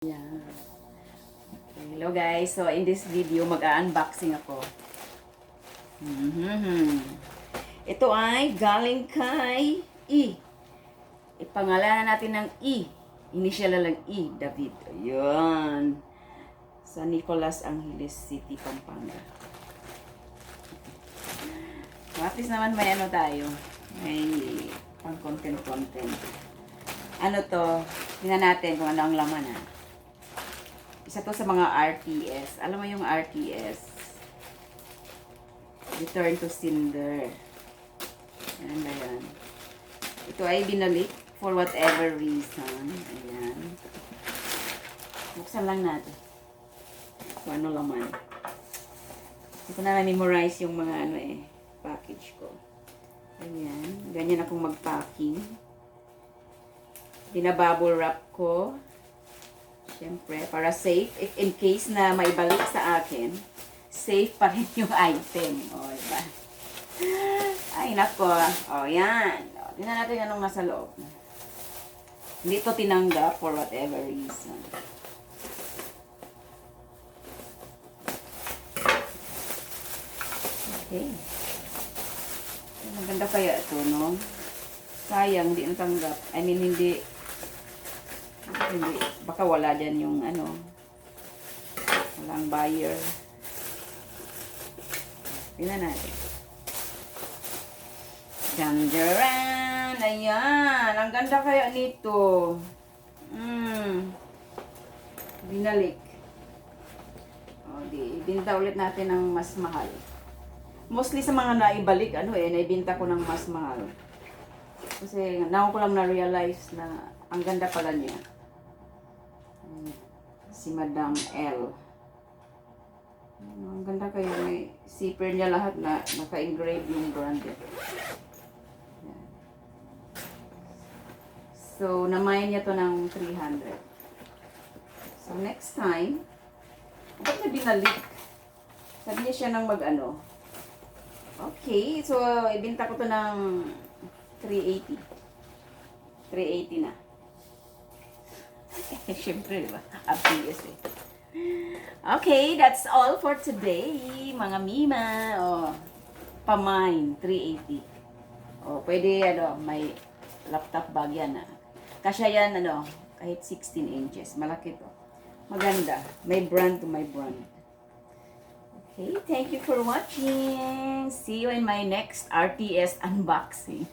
Yeah. Hello guys, so in this video mag-unboxing ako. Ito ay galing kay E. Ipangalanan natin ng E. Initial na lang E, David. Ayun. Sa Nicolas Angeles City, Pampanga. So at least naman may ano tayo. May pang content. Ano to? Tingnan natin kung ano ang laman ha. Isa to sa mga RTS. Alam mo yung RTS? Return to Sender. Ayan ba yan? Ito ay binalik for whatever reason. Ayan. Buksan lang natin. Kung ano laman. Hindi ko na na-memorize yung mga package ko. Ayan. Ganyan akong mag-packing. Binabubble wrap ko. Siyempre, para safe. If in case na maibalik sa akin, safe pa rin yung item. O, diba? Ay, nako. O, yan. O, tingnan natin anong nasa loob. Hindi ito tinanggap for whatever reason. Okay. Maganda kaya ito, no? Sayang, hindi natanggap. I mean, hindi. Baka wala dyan yung walang buyer. Tingnan natin. Janjaran! Ayan! Ang ganda kaya nito. Binalik. O, ibinta ulit natin ng mas mahal. Mostly sa mga naibalik, naibinta ko ng mas mahal. Kasi now ko lang na-realize na ang ganda pala niya. Si Madam L. Ang ganda kayo. May zipper niya lahat na naka-engrave yung brand. So, namayin niya to ng 300. So, next time, ba't niya binalik? Sabi niya siya ng mag-ano. Okay, so, ibinta ko to ng 380. 380 na. Siyempre, diba? Obvious eh. Okay, that's all for today, mga Mima. Pamine, 380. Pwede, may laptop bag yan, Kasya yan, kahit 16 inches. Malaki to. Maganda. May brand to my brand. Okay, thank you for watching. See you in my next RTS unboxing.